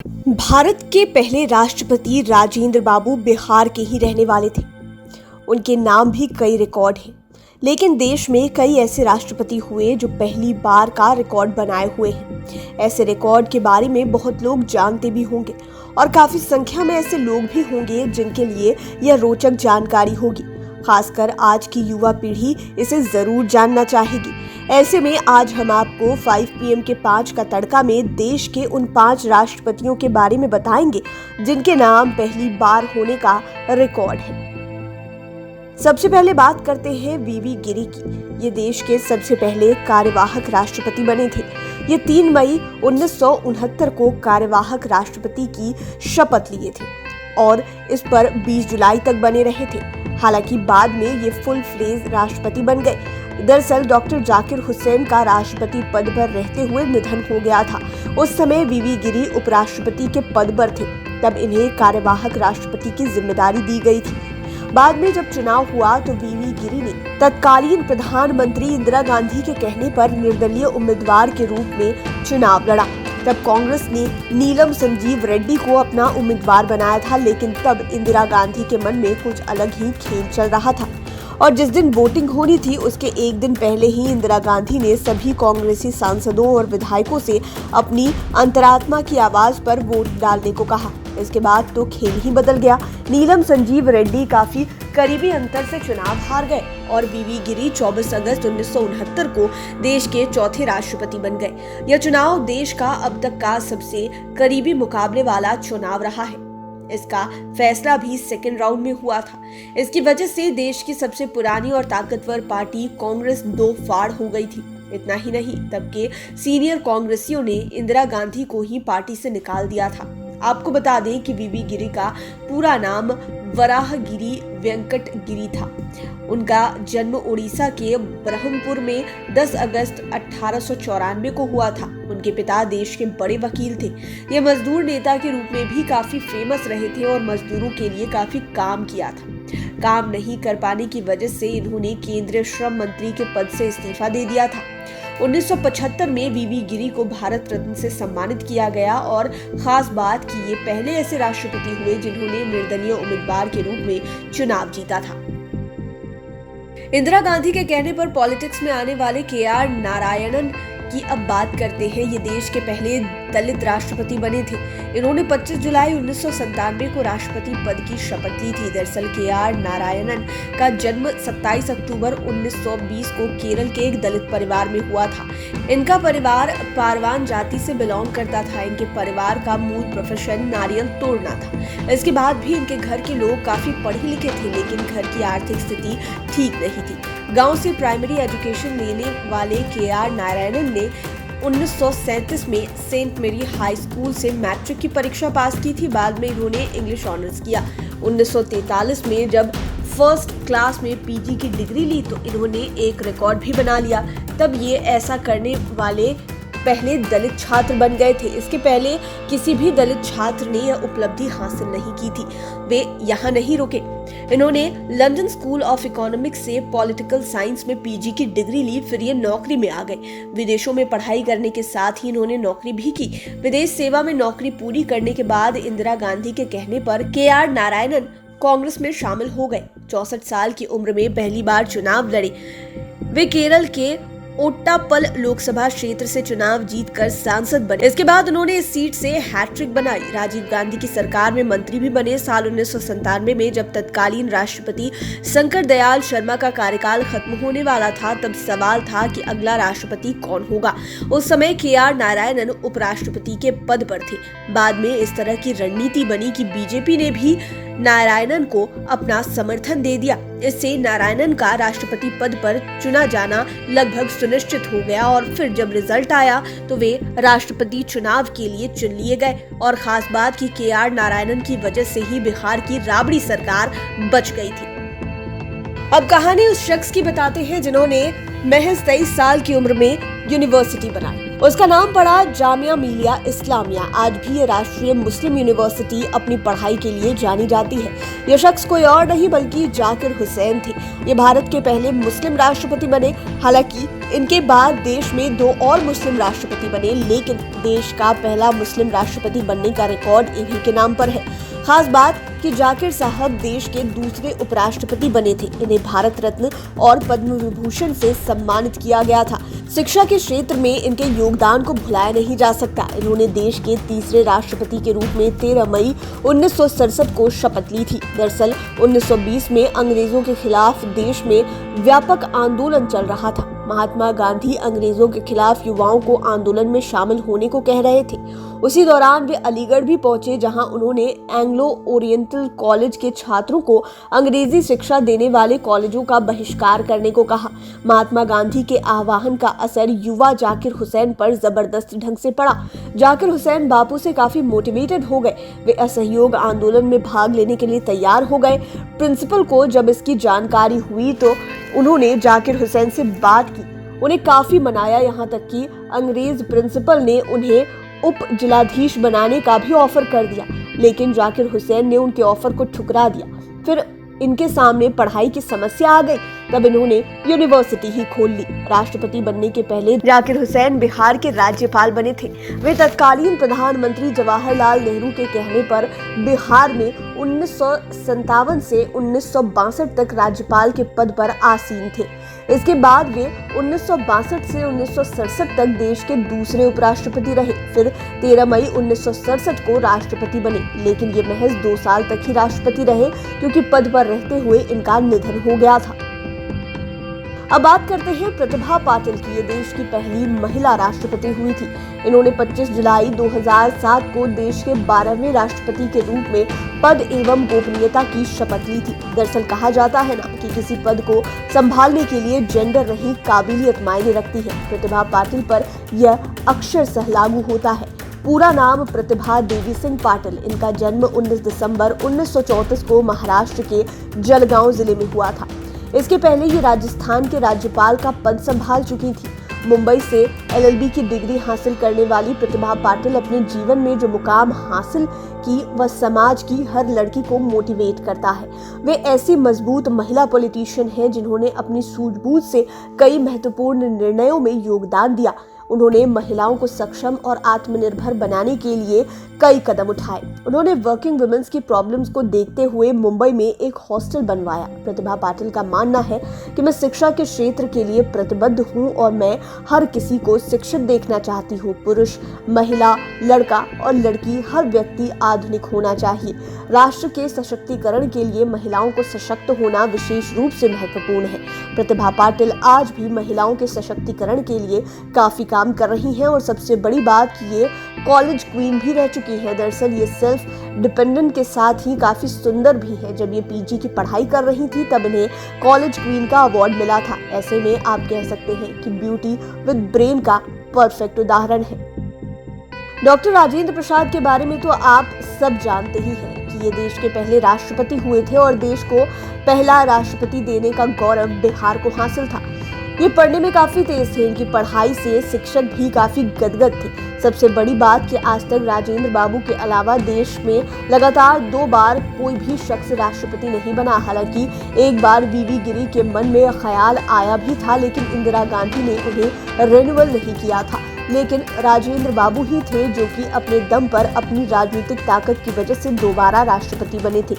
भारत के पहले राष्ट्रपति राजेंद्र बाबू बिहार के ही रहने वाले थे। उनके नाम भी कई रिकॉर्ड हैं, लेकिन देश में कई ऐसे राष्ट्रपति हुए जो पहली बार का रिकॉर्ड बनाए हुए हैं। ऐसे रिकॉर्ड के बारे में बहुत लोग जानते भी होंगे और काफी संख्या में ऐसे लोग भी होंगे जिनके लिए यह रोचक जानकारी होगी। खासकर आज की युवा पीढ़ी इसे जरूर जानना चाहेगी। ऐसे में आज हम आपको 5 PM के 5 का तड़का में देश के उन 5 राष्ट्रपतियों के बारे में बताएंगे जिनके नाम पहली बार होने का रिकॉर्ड है। सबसे पहले बात करते हैं वीवी गिरी की। ये देश के सबसे पहले कार्यवाहक राष्ट्रपति बने थे। ये 3 मई 1969 को कार्यवाहक राष्ट्रपति की शपथ लिए थे और इस पर 20 जुलाई तक बने रहे थे। हालांकि बाद में ये फुल फ्लेज राष्ट्रपति बन गए। दरअसल डॉक्टर जाकिर हुसैन का राष्ट्रपति पद पर रहते हुए निधन हो गया था। उस समय वीवी गिरी उपराष्ट्रपति के पद पर थे। तब इन्हें कार्यवाहक राष्ट्रपति की जिम्मेदारी दी गई थी। बाद में जब चुनाव हुआ तो वीवी गिरी ने तत्कालीन प्रधानमंत्री इंदिरा गांधी के कहने पर निर्दलीय उम्मीदवार के रूप में चुनाव लड़ा। तब कांग्रेस ने नीलम संजीव रेड्डी को अपना उम्मीदवार बनाया था, लेकिन तब इंदिरा गांधी के मन में कुछ अलग ही खेल चल रहा था और जिस दिन वोटिंग होनी थी उसके एक दिन पहले ही इंदिरा गांधी ने सभी कांग्रेसी सांसदों और विधायकों से अपनी अंतरात्मा की आवाज पर वोट डालने को कहा। इसके बाद तो खेल ही बदल गया। नीलम संजीव रेड्डी काफी करीबी अंतर से चुनाव हार गए और वीवी गिरी 24 अगस्त 1969 को देश के चौथे राष्ट्रपति बन गए। यह चुनाव देश का अब तक का सबसे करीबी मुकाबले वाला चुनाव रहा है। इसका फैसला भी सेकेंड राउंड में हुआ था। इसकी वजह से देश की सबसे पुरानी और ताकतवर पार्टी कांग्रेस दो फाड़ हो गई थी। इतना ही नहीं, तब के सीनियर कांग्रेसियों ने इंदिरा गांधी को ही पार्टी से निकाल दिया था। आपको बता दें कि वीवी गिरी का पूरा नाम वराहगिरी वेंकट गिरी था। उनका जन्म उड़ीसा के ब्रह्मपुर में 10 अगस्त 1894 को हुआ था। उनके पिता देश के बड़े वकील थे। ये मजदूर नेता के रूप में भी काफी फेमस रहे थे और मजदूरों के लिए काफी काम किया था। काम नहीं कर पाने की वजह से इन्होंने केंद्रीय श्रम मंत्री के पद से इस्तीफा दे दिया था। 1975 में वीवी गिरी को भारत रत्न से सम्मानित किया गया और खास बात कि ये पहले ऐसे राष्ट्रपति हुए जिन्होंने निर्दलीय उम्मीदवार के रूप में चुनाव जीता था। इंदिरा गांधी के कहने पर पॉलिटिक्स में आने वाले KR नारायणन की अब बात करते हैं। ये देश के पहले दलित राष्ट्रपति बने थे। इन्होंने 25 जुलाई 1997 को राष्ट्रपति पद की शपथ ली थी। दरअसल KR नारायणन का जन्म 27 अक्टूबर 1920 को केरल के एक दलित परिवार में हुआ था। इनका परिवार पारवान जाति से बिलोंग करता था। इनके परिवार का मूल प्रोफेशन नारियल तोड़ना था। इसके बाद भी इनके घर के लोग काफी पढ़े लिखे थे, लेकिन घर की आर्थिक स्थिति ठीक नहीं थी। गांव से प्राइमरी एजुकेशन लेने वाले KR नारायणन ने 1937 में सेंट मेरी हाई स्कूल से मैट्रिक की परीक्षा पास की थी। बाद में इन्होंने इंग्लिश ऑनर्स किया। 1943 में जब फर्स्ट क्लास में PG की डिग्री ली तो इन्होंने एक रिकॉर्ड भी बना लिया। तब ये ऐसा करने वाले पहले दलित छात्र बन गए थे। इसके पहले किसी भी दलित छात्र ने यह उपलब्धि हासिल नहीं की थी। वे यहाँ नहीं रुके। इन्होंने लंदन स्कूल ऑफ इकोनॉमिक्स से पॉलिटिकल साइंस में PG की डिग्री ली। फिर ये नौकरी में आ गए। विदेशों में पढ़ाई करने के साथ ही इन्होंने नौकरी भी की। विदेश सेवा में नौकरी पूरी करने के बाद इंदिरा गांधी के कहने पर KR नारायणन कांग्रेस में शामिल हो गए। 64 साल की उम्र में पहली बार चुनाव लड़े। वे केरल के ओट्टापल लोकसभा क्षेत्र से चुनाव जीतकर सांसद बने। इसके बाद उन्होंने इस सीट से हैट्रिक बनाई। राजीव गांधी की सरकार में मंत्री भी बने। साल 1997 में जब तत्कालीन राष्ट्रपति शंकर दयाल शर्मा का कार्यकाल खत्म होने वाला था, तब सवाल था कि अगला राष्ट्रपति कौन होगा। उस समय KR नारायणन उपराष्ट्रपति के पद पर थे। बाद में इस तरह की रणनीति बनी कि बीजेपी ने भी नारायणन को अपना समर्थन दे दिया। इससे नारायणन का राष्ट्रपति पद पर चुना जाना लगभग सुनिश्चित हो गया और फिर जब रिजल्ट आया तो वे राष्ट्रपति चुनाव के लिए चुन लिए गए। और खास बात कि KR नारायणन की वजह से ही बिहार की राबड़ी सरकार बच गई थी। अब कहानी उस शख्स की बताते हैं जिन्होंने महज 23 साल की उम्र में यूनिवर्सिटी बनाई। उसका नाम पड़ा जामिया मिलिया इस्लामिया। आज भी ये राष्ट्रीय मुस्लिम यूनिवर्सिटी अपनी पढ़ाई के लिए जानी जाती है। ये शख्स कोई और नहीं बल्कि जाकिर हुसैन थे। ये भारत के पहले मुस्लिम राष्ट्रपति बने। हालांकि इनके बाद देश में 2 और मुस्लिम राष्ट्रपति बने, लेकिन देश का पहला मुस्लिम राष्ट्रपति बनने का रिकॉर्ड इन्हीं के नाम पर है। खास बात कि जाकिर साहब देश के दूसरे उपराष्ट्रपति बने थे। इन्हें भारत रत्न और पद्म विभूषण से सम्मानित किया गया था। शिक्षा के क्षेत्र में इनके योगदान को भुलाया नहीं जा सकता। इन्होंने देश के तीसरे राष्ट्रपति के रूप में 13 मई 1967 को शपथ ली थी। दरअसल 1920 में अंग्रेजों के खिलाफ देश में व्यापक आंदोलन चल रहा था। महात्मा गांधी अंग्रेजों के खिलाफ युवाओं को आंदोलन में शामिल होने को कह रहे थे। उसी दौरान वे अलीगढ़ भी पहुंचे, जहां उन्होंने एंग्लो ओरिएंटल कॉलेज के छात्रों को अंग्रेजी शिक्षा देने वाले कॉलेजों का बहिष्कार करने को कहा। महात्मा गांधी के आह्वान का असर युवा जाकिर हुसैन पर जबरदस्त ढंग से पड़ा। जाकिर हुसैन बापू से काफी मोटिवेटेड हो गए। वे असहयोग आंदोलन में भाग लेने के लिए तैयार हो गए। प्रिंसिपल को जब इसकी जानकारी हुई तो उन्होंने जाकिर हुसैन से बात की, उन्हें काफी मनाया। यहाँ तक कि अंग्रेज प्रिंसिपल ने उन्हें उप जिलाधीश बनाने का भी ऑफर कर दिया, लेकिन जाकिर हुसैन ने उनके ऑफर को ठुकरा दिया। फिर इनके सामने पढ़ाई की समस्या आ गई, तब इन्होंने यूनिवर्सिटी ही खोल ली। राष्ट्रपति बनने के पहले जाकिर हुसैन बिहार के राज्यपाल बने थे। वे तत्कालीन प्रधानमंत्री जवाहरलाल नेहरू के कहने पर बिहार में 1957 से 1962 तक राज्यपाल के पद पर आसीन थे। इसके बाद वे 1962 से 1967 तक देश के दूसरे उपराष्ट्रपति रहे। फिर 13 मई 1967 को राष्ट्रपति बने, लेकिन ये महज 2 साल तक ही राष्ट्रपति रहे, क्योंकि पद पर रहते हुए इनका निधन हो गया था। अब बात करते हैं प्रतिभा पाटिल की। ये देश की पहली महिला राष्ट्रपति हुई थी। इन्होंने 25 जुलाई 2007 को देश के 12वें राष्ट्रपति के रूप में पद एवं गोपनीयता की शपथ ली थी। दरअसल कहा जाता है ना कि किसी पद को संभालने के लिए जेंडर नहीं, काबिलियत मायने रखती है। प्रतिभा पाटिल पर यह अक्षरशः लागू होता है। पूरा नाम प्रतिभा देवी सिंह पाटिल। इनका जन्म 19 दिसंबर 1934 को महाराष्ट्र के जलगांव जिले में हुआ था। इसके पहले ये राजस्थान के राज्यपाल का पद संभाल चुकी थी। मुंबई से LLB की डिग्री हासिल करने वाली प्रतिभा पाटिल अपने जीवन में जो मुकाम हासिल की, वह समाज की हर लड़की को मोटिवेट करता है। वे ऐसी मजबूत महिला पॉलिटिशियन हैं जिन्होंने अपनी सूझबूझ से कई महत्वपूर्ण निर्णयों में योगदान दिया। उन्होंने महिलाओं को सक्षम और आत्मनिर्भर बनाने के लिए कई कदम उठाए। उन्होंने वर्किंग वुमेन्स की प्रॉब्लम्स को देखते हुए मुंबई में एक हॉस्टल बनवाया। प्रतिभा पाटिल का मानना है कि मैं शिक्षा के क्षेत्र के लिए प्रतिबद्ध हूँ और मैं हर किसी को शिक्षित देखना चाहती हूँ। पुरुष, महिला, लड़का और लड़की, हर व्यक्ति आधुनिक होना चाहिए। राष्ट्र के सशक्तिकरण के लिए महिलाओं को सशक्त होना विशेष रूप से महत्वपूर्ण है। प्रतिभा पाटिल आज भी महिलाओं के सशक्तिकरण के लिए काफी काम कर रही हैं और सबसे बड़ी बात कि ये कॉलेज क्वीन भी रह चुकी है। दरअसल ये सेल्फ डिपेंडेंट के साथ ही काफी सुंदर भी है। जब ये PG की पढ़ाई कर रही थी तब इन्हें कॉलेज क्वीन का अवार्ड मिला था। ऐसे में आप कह सकते हैं कि ब्यूटी विद ब्रेन का परफेक्ट उदाहरण है। डॉक्टर राजेंद्र प्रसाद के बारे में तो आप सब जानते ही हैं कि ये देश के पहले राष्ट्रपति हुए थे और देश को पहला राष्ट्रपति देने का गौरव बिहार को हासिल था। ये पढ़ने में काफी तेज थे। इनकी पढ़ाई से शिक्षक भी काफी गदगद थे। सबसे बड़ी बात कि आज तक राजेंद्र बाबू के अलावा देश में लगातार 2 बार कोई भी शख्स राष्ट्रपति नहीं बना। हालांकि एक बार VV गिरी के मन में ख्याल आया भी था, लेकिन इंदिरा गांधी ने उन्हें रिन्यूअल नहीं किया था। लेकिन राजेंद्र बाबू ही थे जो कि अपने दम पर अपनी राजनीतिक ताकत की वजह से दोबारा राष्ट्रपति बने थे।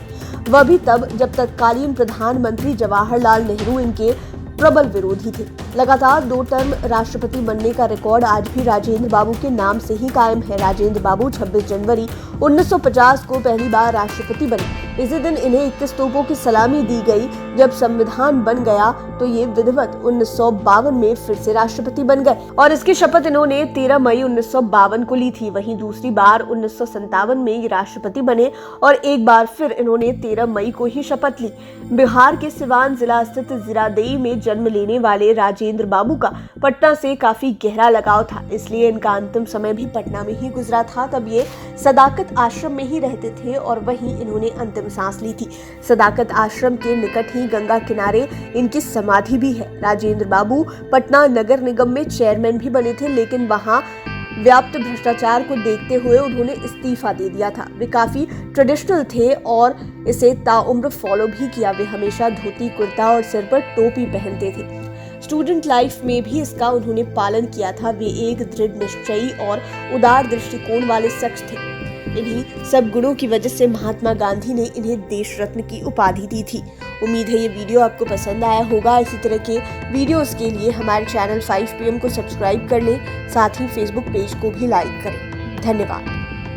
वह भी तब जब तत्कालीन प्रधानमंत्री जवाहरलाल नेहरू इनके प्रबल विरोधी थे। लगातार 2 टर्म राष्ट्रपति बनने का रिकॉर्ड आज भी राजेंद्र बाबू के नाम से ही कायम है। राजेंद्र बाबू 26 जनवरी 1950 को पहली बार राष्ट्रपति बने। इसी दिन इन्हें 21 तोपों की सलामी दी गई। जब संविधान बन गया तो ये विधिवत 1952 में फिर से राष्ट्रपति बन गए और इसकी शपथ इन्होंने 13 मई 1952 को ली थी। वहीं दूसरी बार 1957 में ये राष्ट्रपति बने और एक बार फिर इन्होंने 13 मई को ही शपथ ली। बिहार के सिवान जिला स्थित जीरादेई में जन्म लेने वाले राजेंद्र बाबू का पटना से काफी गहरा लगाव था, इसलिए इनका अंतिम समय भी पटना में ही गुजरा था। तब ये सदाकत आश्रम में ही रहते थे और वहीं इन्होंने अंतिम में सांस ली थी। सदाकत आश्रम के निकट ही गंगा किनारे इनकी समाधि भी है। राजेंद्र बाबू पटना नगर निगम में चेयरमैन भी बने थे, लेकिन वहां व्याप्त भ्रष्टाचार को देखते हुए उन्होंने इस्तीफा दे दिया था। वे काफी ट्रेडिशनल थे और इसे ताउम्र फॉलो भी किया। वे हमेशा धोती कुर्ता और सिर पर टोपी पहनते थे। स्टूडेंट लाइफ में भी इसका उन्होंने पालन किया था। वे एक दृढ़ निश्चयी और उदार दृष्टिकोण वाले शख्स थे। इन्हीं सब गुणों की वजह से महात्मा गांधी ने इन्हें देश रत्न की उपाधि दी थी। उम्मीद है ये वीडियो आपको पसंद आया होगा। इसी तरह के वीडियोस के लिए हमारे चैनल 5 PM को सब्सक्राइब कर लें, साथ ही फेसबुक पेज को भी लाइक करें। धन्यवाद।